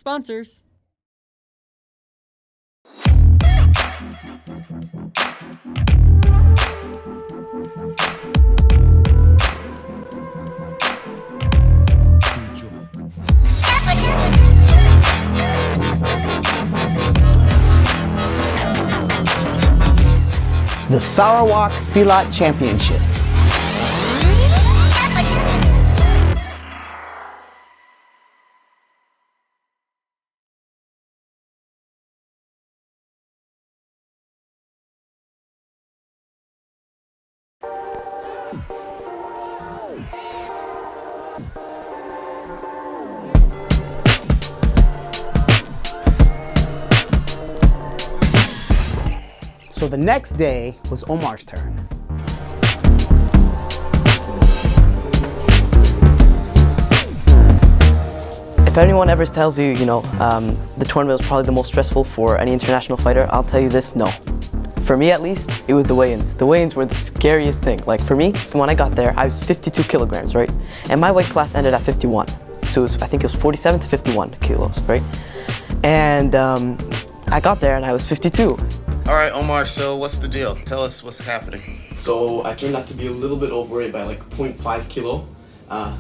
sponsors. The Sarawak Silat Championship. So the next day was Omar's turn. If anyone ever tells you, the tournament was probably the most stressful for any international fighter, I'll tell you this, no. For me at least, it was the weigh-ins. The weigh-ins were the scariest thing. Like for me, when I got there, I was 52 kilograms, right? And my weight class ended at 51. So I think it was 47 to 51 kilos, right? And I got there and I was 52. All right, Omar, so what's the deal? Tell us what's happening. So I turned out to be a little bit overweight by like 0.5 kilo.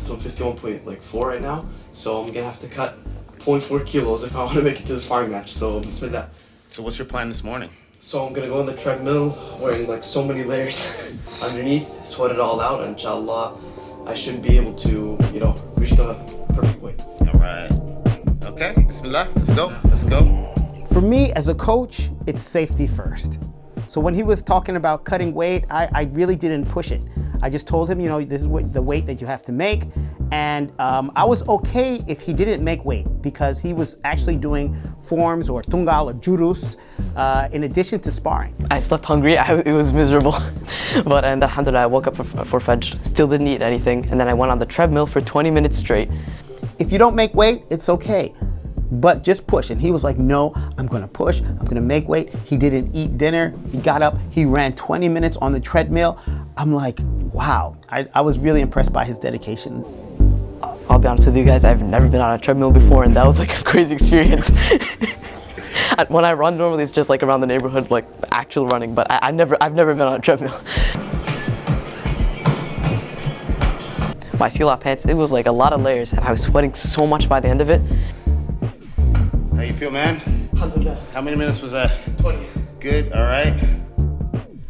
So I'm 51.4 right now. So I'm gonna have to cut 0.4 kilos if I want to make it to the sparring match. So bismillah. So what's your plan this morning? So I'm gonna go on the treadmill wearing like so many layers underneath, sweat it all out, and inshallah, I should be able to, reach the perfect weight. All right. Okay, bismillah, let's go, let's go. For me, as a coach, it's safety first. So when he was talking about cutting weight, I really didn't push it. I just told him, this is the weight that you have to make. And I was okay if he didn't make weight because he was actually doing forms or Tungal or jurus in addition to sparring. I slept hungry, it was miserable. And alhamdulillah, I woke up for Fajr, still didn't eat anything. And then I went on the treadmill for 20 minutes straight. If you don't make weight, it's okay. But just push. And he was like, no, I'm gonna push, I'm gonna make weight. He didn't eat dinner. He got up, he ran 20 minutes on the treadmill. I'm like, wow. I was really impressed by his dedication. I'll be honest with you guys, I've never been on a treadmill before, and that was like a crazy experience. When I run, normally it's just like around the neighborhood, like actual running, but I've never been on a treadmill. My Silat pants, it was like a lot of layers, and I was sweating so much by the end of it. How you feel, man? Alhamdulillah. How many minutes was that? 20. Good, all right.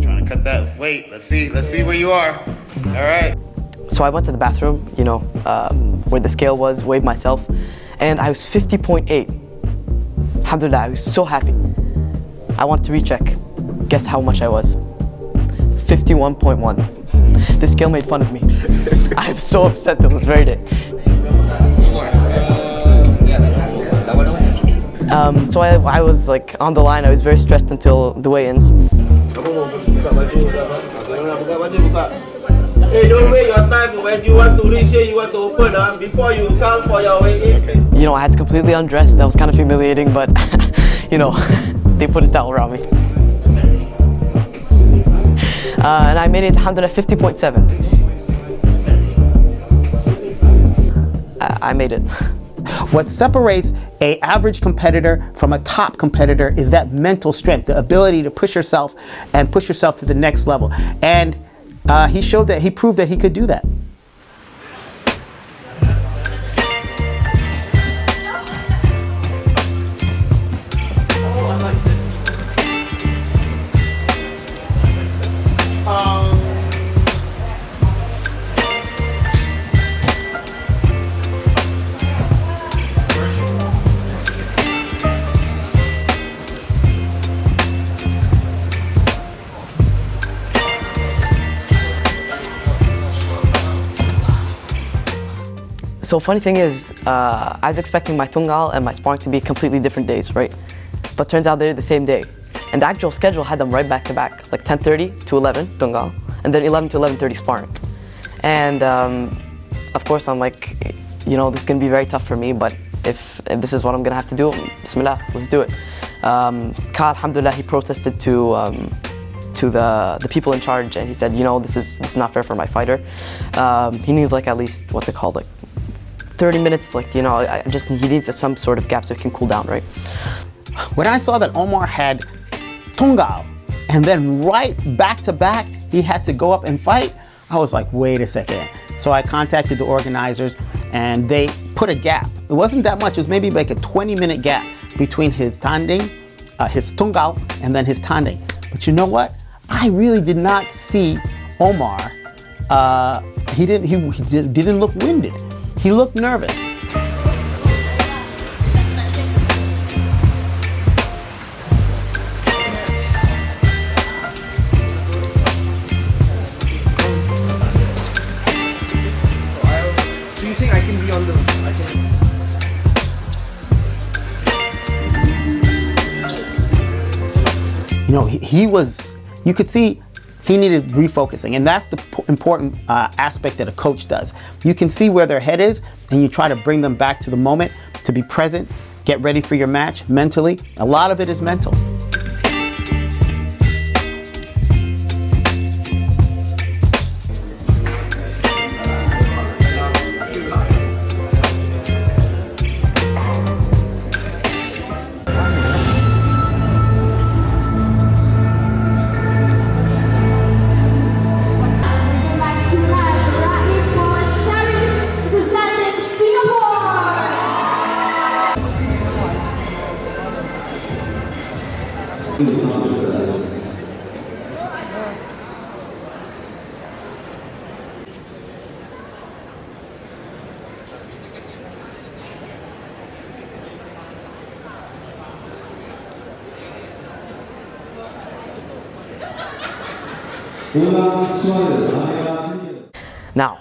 Trying to cut that weight. Let's see where you are. All right. So I went to the bathroom, where the scale was, weighed myself, and I was 50.8. Alhamdulillah, I was so happy. I wanted to recheck. Guess how much I was? 51.1. The scale made fun of me. I am so upset till this very day. So I was like on the line, I was very stressed until the weigh-ins. Hey, don't wait your time when you want to reach here, you want to open before you come for your weigh-in. I had to completely undress. That was kind of humiliating, but they put a towel around me. And I made it 50.7. I made it. What separates an average competitor from a top competitor is that mental strength, the ability to push yourself and push yourself to the next level. And he proved that he could do that. So funny thing is, I was expecting my Tungal and my sparring to be completely different days, right? But turns out they're the same day. And the actual schedule had them right back to back, like 10:30 to 11 Tungal, and then 11 to 11:30 sparring. And of course I'm like, this is gonna be very tough for me, but if this is what I'm gonna have to do, bismillah, let's do it. Ka, alhamdulillah, he protested to the people in charge, and he said, this is not fair for my fighter. He needs like at least, 30 minutes, like, you know, he needs some sort of gap so he can cool down, right? When I saw that Omar had Tungal, and then right back to back, he had to go up and fight, I was like, wait a second. So I contacted the organizers and they put a gap. It wasn't that much, it was maybe like a 20-minute gap between his Tanding, his Tungal, and then his Tanding. But you know what? I really did not see Omar, he didn't look winded. He looked nervous. Do you think I can be on the... You know, he was, you could see he needed refocusing, and that's the important aspect that a coach does. You can see where their head is, and you try to bring them back to the moment, to be present, get ready for your match mentally. A lot of it is mental. Now,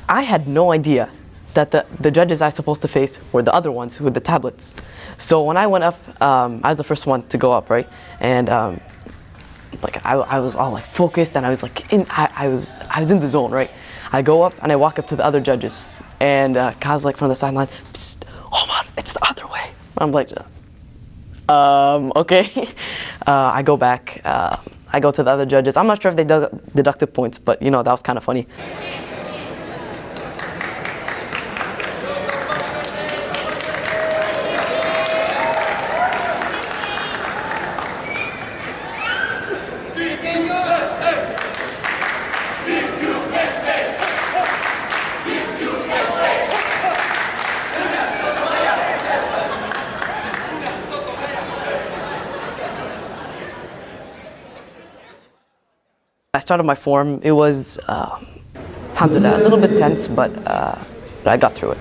I had no idea that the judges I was supposed to face were the other ones with the tablets. So when I went up, I was the first one to go up, right? And like I was all like focused, and I was like I was in the zone, right? I go up and I walk up to the other judges, and Kaz like from the sideline, "Psst, Omar, it's the other way." I'm like, okay. I go back. I go to the other judges. I'm not sure if they deducted points, but you know, that was kind of funny. I started my form. It was, alhamdulillah, a little bit tense, but I got through it.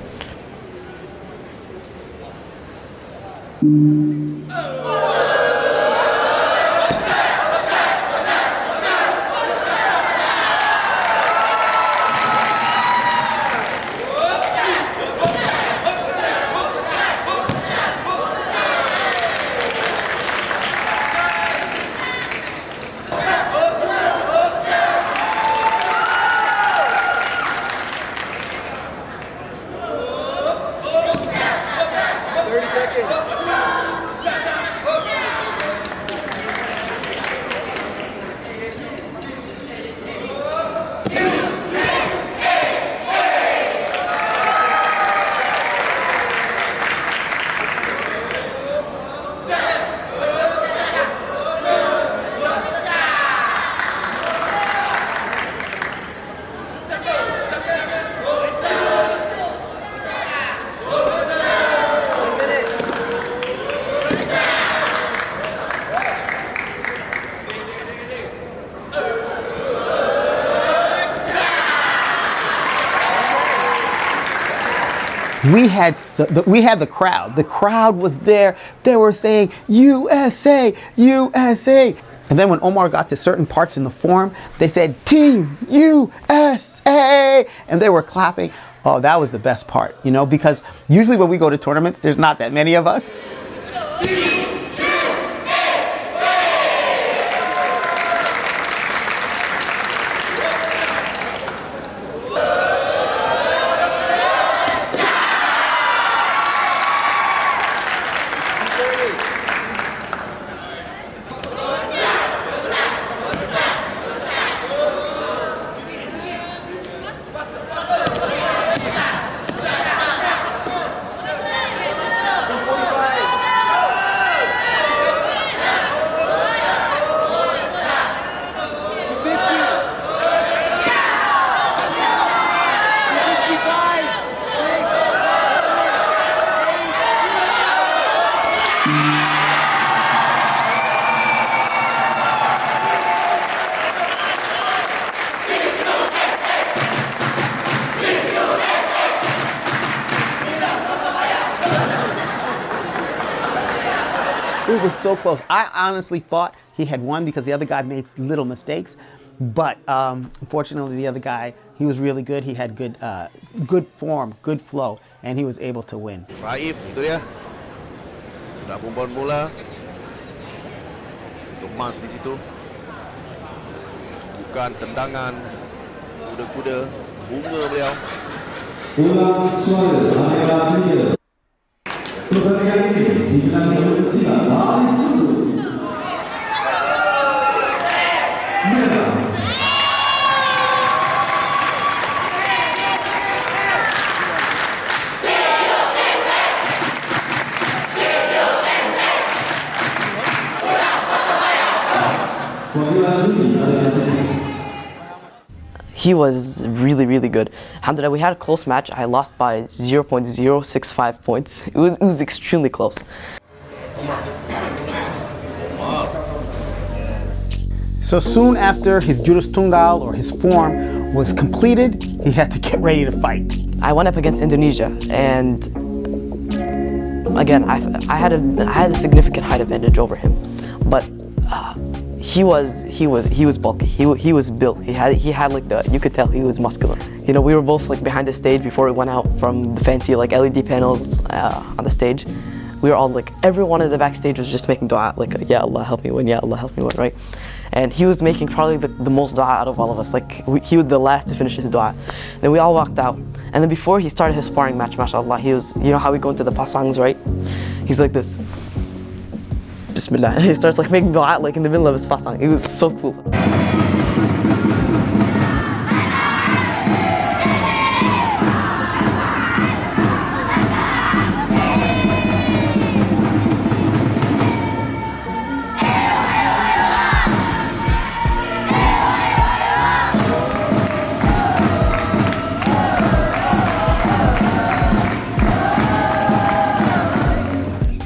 We had the crowd. The crowd was there. They were saying, USA, USA. And then when Omar got to certain parts in the form, they said, Team USA. And they were clapping. Oh, that was the best part, you know, because usually when we go to tournaments, there's not that many of us. It was so close. I honestly thought he had won because the other guy makes little mistakes. But unfortunately, the other guy, he was really good. He had good form, good flow, and he was able to win. Raif, itu dia. Sudah bumbon bola. Thomas di situ. Bukan tendangan. Kuda-kuda. Bunga beliau. Ulang suara area 3. Pertandingan ini dimenangi oleh Silat dari sudut merah. He was really, really good. Alhamdulillah, we had a close match. I lost by 0.065 points. It was extremely close. So soon after his Jurus Tungal, or his form, was completed, he had to get ready to fight. I went up against Indonesia, and again, I had a significant height advantage over him, but he was bulky. He was built. He had like you could tell he was muscular. You know, we were both like behind the stage before we went out from the fancy like LED panels on the stage. We were all like, everyone in the backstage was just making dua, like, Ya Allah help me win, Ya Allah help me win, right? And he was making probably the most dua out of all of us. Like he was the last to finish his dua. Then we all walked out. And then before he started his sparring match, mashallah, he was, you know how we go into the pasangs, right? He's like this. Bismillah. And he starts like making dua like in the middle of his pasang. It was so cool.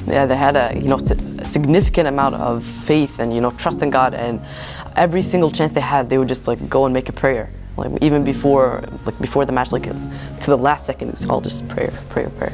Yeah, they had a significant amount of faith and trust in God, and every single chance they had, they would just like go and make a prayer. Like even before the match, like to the last second, it was all just prayer, prayer, prayer.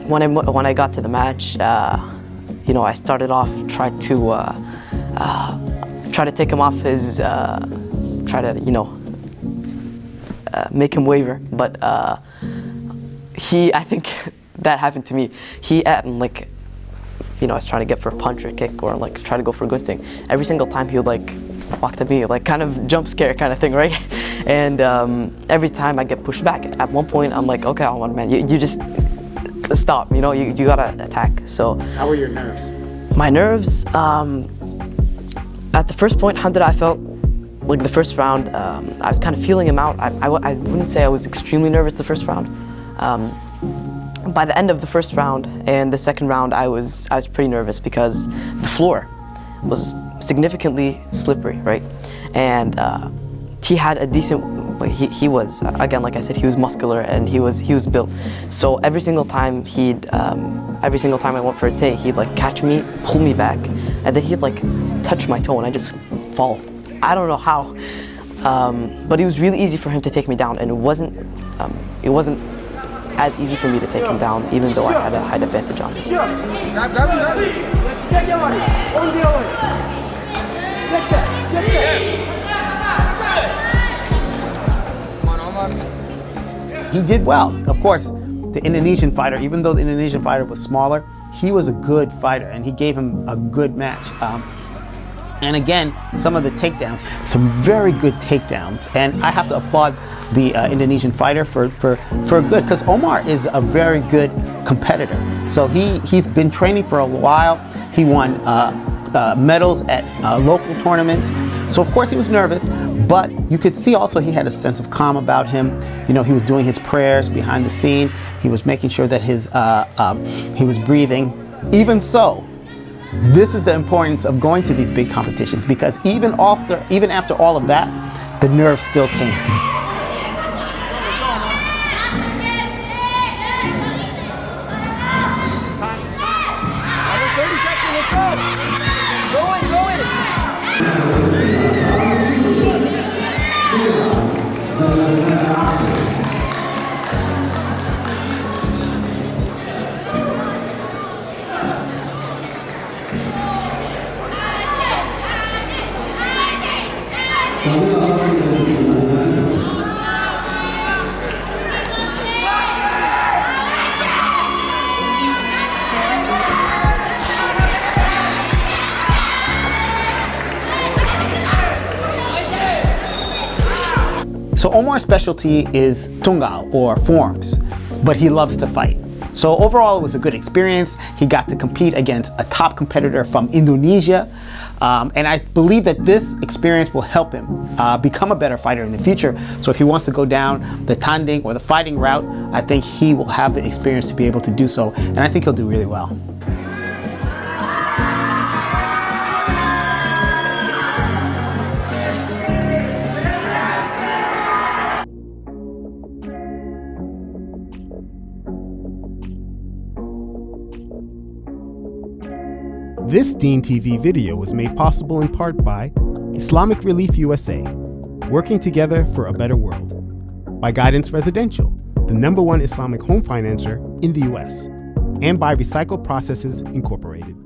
When I got to the match, I started off try to take him off his, make him waver, but I think that happened to me. He I was trying to get for a punch or a kick or like try to go for a good thing. Every single time he would like walk to me, like kind of jump scare kind of thing, right? And every time I get pushed back. At one point, I'm like, okay, Omar, man, you just stop. You gotta attack. So How were your nerves? my nerves, at the first point, alhamdulillah, I felt like the first round, I was kind of feeling him out. I wouldn't say I was extremely nervous the first round. By the end of the first round and the second round, I was pretty nervous because the floor was significantly slippery, right? And he had a decent. He was again, like I said, he was muscular and he was built. So every single time I went for a take, he'd like catch me, pull me back, and then he'd like touch my toe and I just fall. I don't know how, but it was really easy for him to take me down, and it wasn't as easy for me to take him down, even though I had a height advantage on him. He did well. Of course, the Indonesian fighter, even though the Indonesian fighter was smaller, he was a good fighter and he gave him a good match. And again, some of the takedowns, some very good takedowns. And I have to applaud the Indonesian fighter for good, because Omar is a very good competitor. So he's been training for a while. He won medals at local tournaments. So of course he was nervous, but you could see also he had a sense of calm about him. You know, he was doing his prayers behind the scene. He was making sure that he was breathing. Even so, this is the importance of going to these big competitions, because even after all of that, the nerves still came. So Omar's specialty is Tungal, or forms, but he loves to fight. So overall, it was a good experience. He got to compete against a top competitor from Indonesia. And I believe that this experience will help him become a better fighter in the future. So if he wants to go down the Tanding or the fighting route, I think he will have the experience to be able to do so. And I think he'll do really well. This DeenTV video was made possible in part by Islamic Relief USA, working together for a better world, by Guidance Residential, the #1 Islamic home financer in the US, and by Recycle Processes Incorporated.